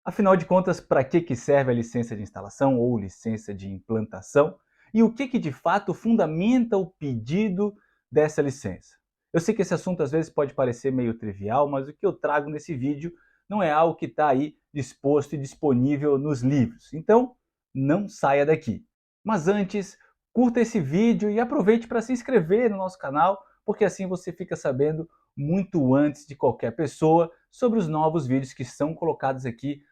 Afinal de contas, para que serve a licença de instalação ou licença de implantação? E o que de fato fundamenta o pedido dessa licença? Eu sei que esse assunto às vezes pode parecer meio trivial, mas o que eu trago nesse vídeo não é algo que está aí disposto e disponível nos livros. Então, não saia daqui. Mas antes, curta esse vídeo e aproveite para se inscrever no nosso canal, porque assim você fica sabendo muito antes de qualquer pessoa sobre os novos vídeos que são colocados aqui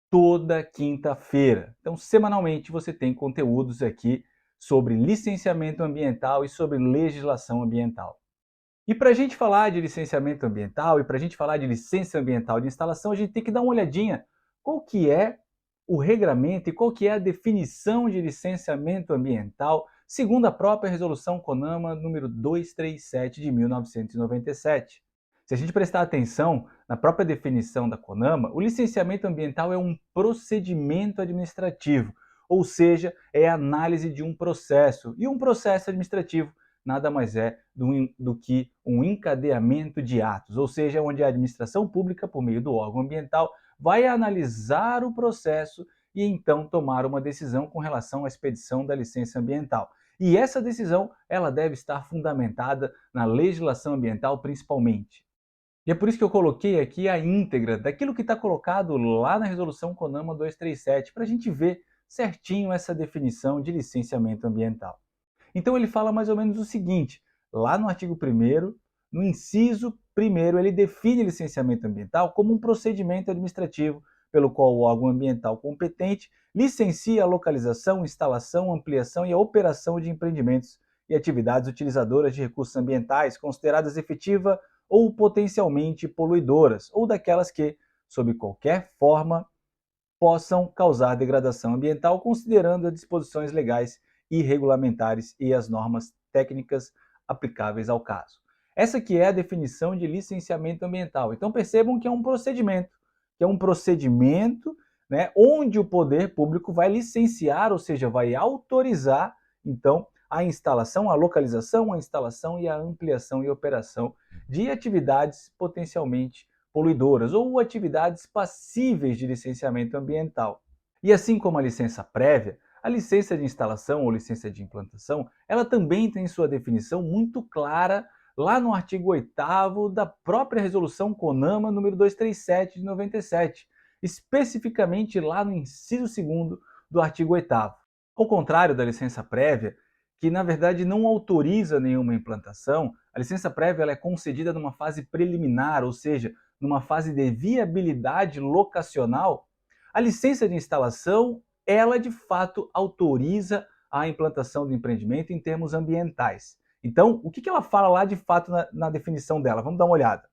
toda quinta-feira. Então, semanalmente você tem conteúdos aqui sobre licenciamento ambiental e sobre legislação ambiental. E para a gente falar de licenciamento ambiental e para a gente falar de licença ambiental de instalação, a gente tem que dar uma olhadinha qual que é o regramento e qual que é a definição de licenciamento ambiental segundo a própria resolução CONAMA número 237 de 1997. Se a gente prestar atenção na própria definição da CONAMA, o licenciamento ambiental é um procedimento administrativo, ou seja, é a análise de um processo. E um processo administrativo nada mais é do que um encadeamento de atos, ou seja, onde a administração pública, por meio do órgão ambiental, vai analisar o processo e então tomar uma decisão com relação à expedição da licença ambiental. E essa decisão, ela deve estar fundamentada na legislação ambiental principalmente. E é por isso que eu coloquei aqui a íntegra daquilo que está colocado lá na resolução CONAMA 237, para a gente ver certinho essa definição de licenciamento ambiental. Então ele fala mais ou menos o seguinte, lá no artigo 1º, no inciso 1º, ele define licenciamento ambiental como um procedimento administrativo pelo qual o órgão ambiental competente licencia a localização, instalação, ampliação e a operação de empreendimentos e atividades utilizadoras de recursos ambientais consideradas efetiva ou potencialmente poluidoras, ou daquelas que, sob qualquer forma, possam causar degradação ambiental, considerando as disposições legais e regulamentares e as normas técnicas aplicáveis ao caso. Essa que é a definição de licenciamento ambiental. Então percebam que é um procedimento, né, onde o poder público vai licenciar, ou seja, vai autorizar, então, a instalação, a localização, a instalação e a ampliação e operação de atividades potencialmente poluidoras ou atividades passíveis de licenciamento ambiental. E assim como a licença prévia, a licença de instalação ou licença de implantação, ela também tem sua definição muito clara lá no artigo 8º da própria resolução CONAMA número 237 de 97, especificamente lá no inciso 2º do artigo 8º. Ao contrário da licença prévia, que na verdade não autoriza nenhuma implantação, a licença prévia ela é concedida numa fase preliminar, ou seja, numa fase de viabilidade locacional. A licença de instalação, ela de fato autoriza a implantação do empreendimento em termos ambientais. Então, o que ela fala lá de fato na definição dela? Vamos dar uma olhada.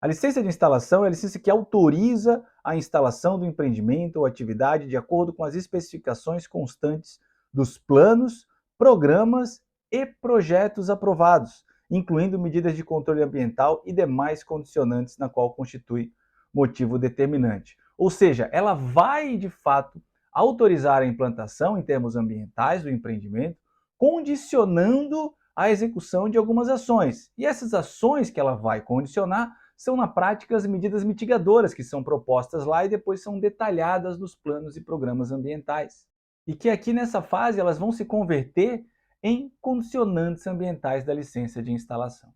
A licença de instalação é a licença que autoriza a instalação do empreendimento ou atividade de acordo com as especificações constantes dos planos, programas e projetos aprovados, incluindo medidas de controle ambiental e demais condicionantes na qual constitui motivo determinante. Ou seja, ela vai, de fato, autorizar a implantação em termos ambientais do empreendimento, condicionando a execução de algumas ações. E essas ações que ela vai condicionar são, na prática, as medidas mitigadoras que são propostas lá e depois são detalhadas nos planos e programas ambientais. E que aqui nessa fase elas vão se converter em condicionantes ambientais da licença de instalação.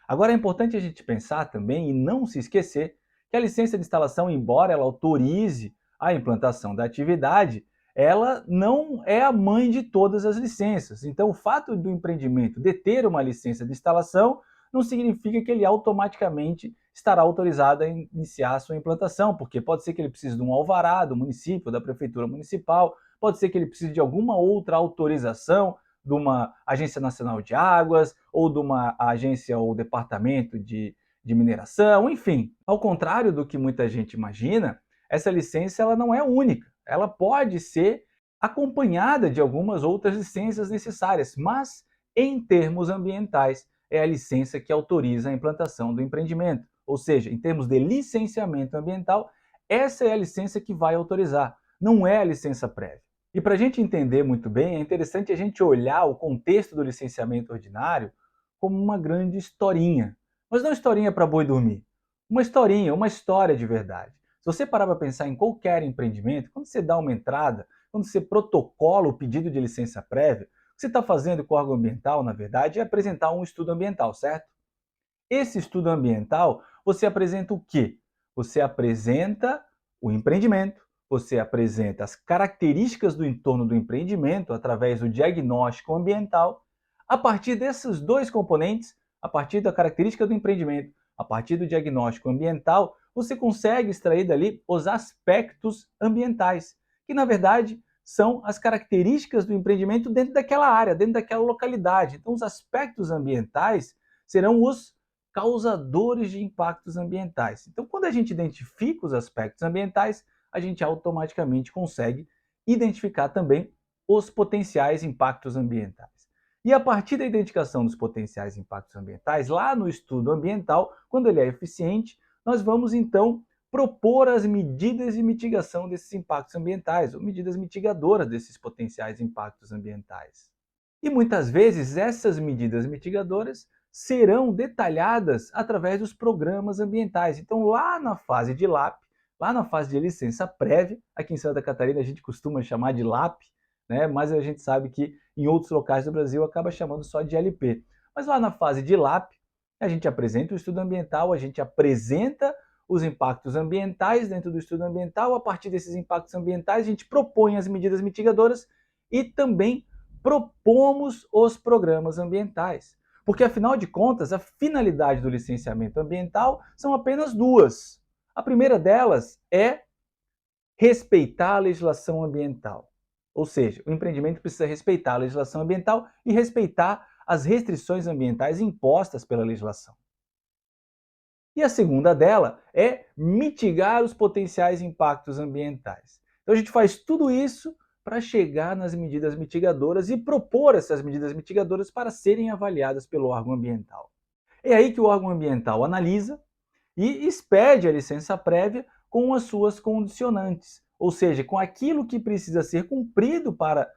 Agora é importante a gente pensar também e não se esquecer que a licença de instalação, embora ela autorize a implantação da atividade, ela não é a mãe de todas as licenças. Então, o fato do empreendimento deter uma licença de instalação não significa que ele automaticamente estará autorizado a iniciar a sua implantação, porque pode ser que ele precise de um alvará do município, da prefeitura municipal, pode ser que ele precise de alguma outra autorização de uma agência nacional de águas, ou de uma agência ou departamento de mineração, enfim. Ao contrário do que muita gente imagina, essa licença ela não é única. Ela pode ser acompanhada de algumas outras licenças necessárias, mas em termos ambientais é a licença que autoriza a implantação do empreendimento. Ou seja, em termos de licenciamento ambiental, essa é a licença que vai autorizar, não é a licença prévia. E para a gente entender muito bem, é interessante a gente olhar o contexto do licenciamento ordinário como uma grande historinha. Mas não historinha para boi dormir. Uma historinha, uma história de verdade. Se você parar para pensar em qualquer empreendimento, quando você dá uma entrada, quando você protocola o pedido de licença prévia, o que você está fazendo com o órgão ambiental, na verdade, é apresentar um estudo ambiental, certo? Esse estudo ambiental, você apresenta o quê? Você apresenta o empreendimento, você apresenta as características do entorno do empreendimento através do diagnóstico ambiental. A partir desses dois componentes, a partir da característica do empreendimento, a partir do diagnóstico ambiental, você consegue extrair dali os aspectos ambientais, que na verdade são as características do empreendimento dentro daquela área, dentro daquela localidade. Então, os aspectos ambientais serão os causadores de impactos ambientais. Então, quando a gente identifica os aspectos ambientais, a gente automaticamente consegue identificar também os potenciais impactos ambientais. E a partir da identificação dos potenciais impactos ambientais, lá no estudo ambiental, quando ele é eficiente, nós vamos então propor as medidas de mitigação desses impactos ambientais, ou medidas mitigadoras desses potenciais impactos ambientais. E muitas vezes essas medidas mitigadoras serão detalhadas através dos programas ambientais. Então, lá na fase de LAP, lá na fase de licença prévia, aqui em Santa Catarina a gente costuma chamar de LAP, né? Mas a gente sabe que em outros locais do Brasil acaba chamando só de LP. Mas lá na fase de LAP, a gente apresenta o estudo ambiental, a gente apresenta os impactos ambientais dentro do estudo ambiental, a partir desses impactos ambientais a gente propõe as medidas mitigadoras e também propomos os programas ambientais. Porque, afinal de contas, a finalidade do licenciamento ambiental são apenas duas. A primeira delas é respeitar a legislação ambiental. Ou seja, o empreendimento precisa respeitar a legislação ambiental e respeitar as restrições ambientais impostas pela legislação. E a segunda dela é mitigar os potenciais impactos ambientais. Então a gente faz tudo isso para chegar nas medidas mitigadoras e propor essas medidas mitigadoras para serem avaliadas pelo órgão ambiental. É aí que o órgão ambiental analisa e expede a licença prévia com as suas condicionantes, ou seja, com aquilo que precisa ser cumprido para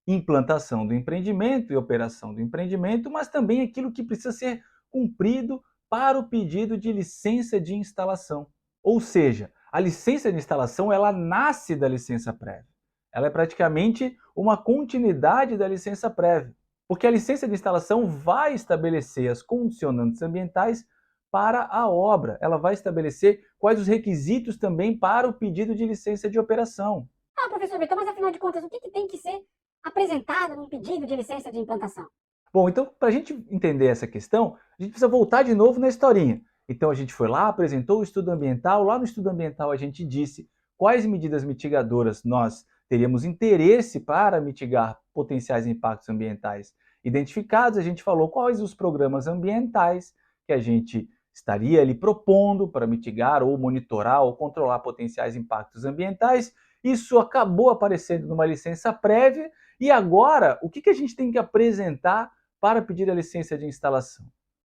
implantação do empreendimento e operação do empreendimento, mas também aquilo que precisa ser cumprido para o pedido de licença de instalação. Ou seja, a licença de instalação ela nasce da licença prévia. Ela é praticamente uma continuidade da licença prévia, porque a licença de instalação vai estabelecer as condicionantes ambientais para a obra. Ela vai estabelecer quais os requisitos também para o pedido de licença de operação. Ah, professor Vitor, mas afinal de contas, o que tem que ser apresentado num pedido de licença de implantação? Bom, então, para a gente entender essa questão, a gente precisa voltar de novo na historinha. Então, a gente foi lá, apresentou o estudo ambiental. Lá no estudo ambiental, a gente disse quais medidas mitigadoras nós teríamos interesse para mitigar potenciais impactos ambientais identificados. A gente falou quais os programas ambientais que a gente estaria ali propondo para mitigar ou monitorar ou controlar potenciais impactos ambientais. Isso acabou aparecendo numa licença prévia. E agora, o que a gente tem que apresentar para pedir a licença de instalação?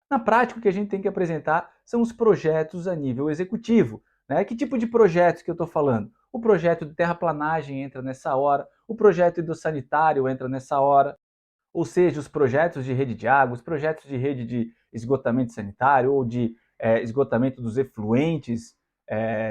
Na prática, o que a gente tem que apresentar são os projetos a nível executivo. Né? Que tipo de projetos que eu estou falando? O projeto de terraplanagem entra nessa hora, o projeto hidrossanitário entra nessa hora, ou seja, os projetos de rede de água, os projetos de rede de esgotamento sanitário ou de esgotamento dos efluentes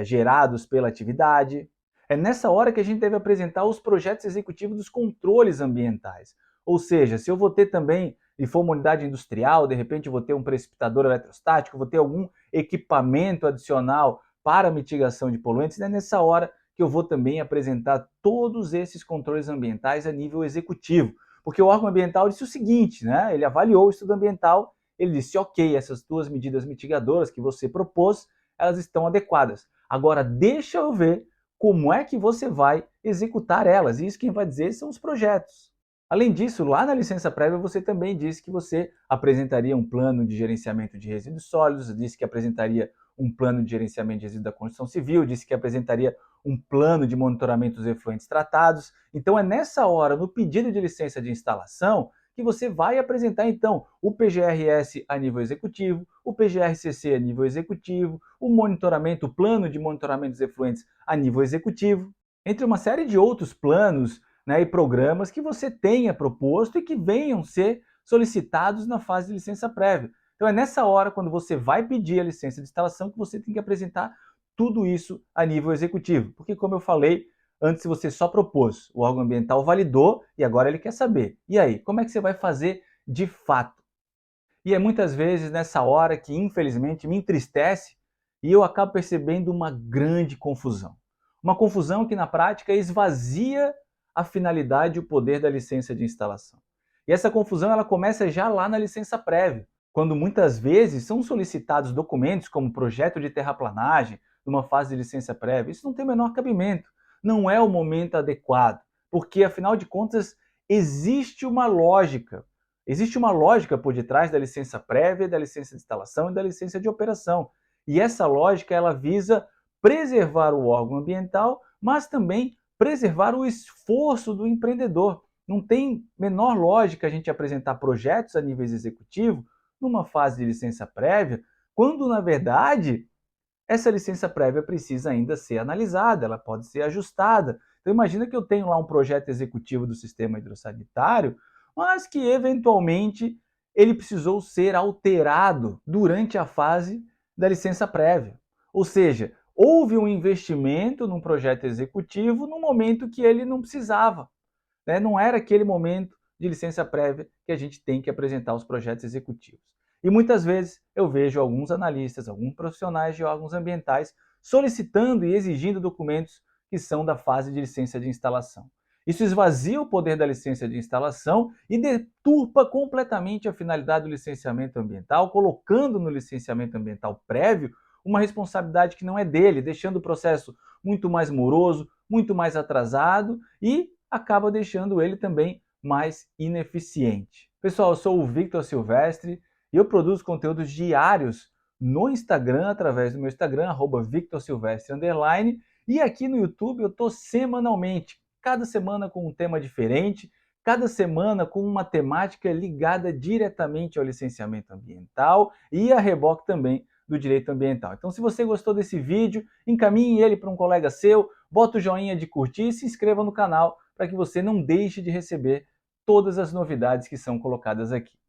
gerados pela atividade. É nessa hora que a gente deve apresentar os projetos executivos dos controles ambientais. Ou seja, se eu vou ter também, e for uma unidade industrial, de repente eu vou ter um precipitador eletrostático, vou ter algum equipamento adicional para mitigação de poluentes, é nessa hora que eu vou também apresentar todos esses controles ambientais a nível executivo. Porque o órgão ambiental disse o seguinte, né? Ele avaliou o estudo ambiental, ele disse, ok, essas duas medidas mitigadoras que você propôs, elas estão adequadas. Agora, deixa eu ver como é que você vai executar elas. E isso quem vai dizer são os projetos. Além disso, lá na licença prévia você também disse que você apresentaria um plano de gerenciamento de resíduos sólidos, disse que apresentaria um plano de gerenciamento de resíduos da construção civil, disse que apresentaria um plano de monitoramento dos efluentes tratados. Então é nessa hora, no pedido de licença de instalação, que você vai apresentar então o PGRS a nível executivo, o PGRCC a nível executivo, o monitoramento, o plano de monitoramento dos efluentes a nível executivo, entre uma série de outros planos, né, e programas que você tenha proposto e que venham ser solicitados na fase de licença prévia. Então é nessa hora, quando você vai pedir a licença de instalação, que você tem que apresentar tudo isso a nível executivo. Porque, como eu falei, antes você só propôs, o órgão ambiental validou e agora ele quer saber. E aí, como é que você vai fazer de fato? E é muitas vezes nessa hora que, infelizmente, me entristece e eu acabo percebendo uma grande confusão. Uma confusão que, na prática, esvazia a finalidade e o poder da licença de instalação. E essa confusão ela começa já lá na licença prévia, quando muitas vezes são solicitados documentos como projeto de terraplanagem, numa fase de licença prévia. Isso não tem o menor cabimento. Não é o momento adequado, porque, afinal de contas, existe uma lógica. Existe uma lógica por detrás da licença prévia, da licença de instalação e da licença de operação. E essa lógica ela visa preservar o órgão ambiental, mas também preservar o esforço do empreendedor. Não tem menor lógica a gente apresentar projetos a nível executivo numa fase de licença prévia, quando na verdade essa licença prévia precisa ainda ser analisada, ela pode ser ajustada. Então imagina que eu tenho lá um projeto executivo do sistema hidrossanitário, mas que eventualmente ele precisou ser alterado durante a fase da licença prévia. Ou seja, houve um investimento num projeto executivo no momento que ele não precisava, né? Não era aquele momento de licença prévia que a gente tem que apresentar os projetos executivos. E muitas vezes eu vejo alguns analistas, alguns profissionais de órgãos ambientais solicitando e exigindo documentos que são da fase de licença de instalação. Isso esvazia o poder da licença de instalação e deturpa completamente a finalidade do licenciamento ambiental, colocando no licenciamento ambiental prévio uma responsabilidade que não é dele, deixando o processo muito mais moroso, muito mais atrasado e acaba deixando ele também mais ineficiente. Pessoal, eu sou o Victor Silvestre e eu produzo conteúdos diários no Instagram, através do meu Instagram, @VictorSilvestre_, e aqui no YouTube eu estou semanalmente, cada semana com um tema diferente, cada semana com uma temática ligada diretamente ao licenciamento ambiental e a reboque também do direito ambiental. Então, se você gostou desse vídeo, encaminhe ele para um colega seu, bota o joinha de curtir e se inscreva no canal para que você não deixe de receber todas as novidades que são colocadas aqui.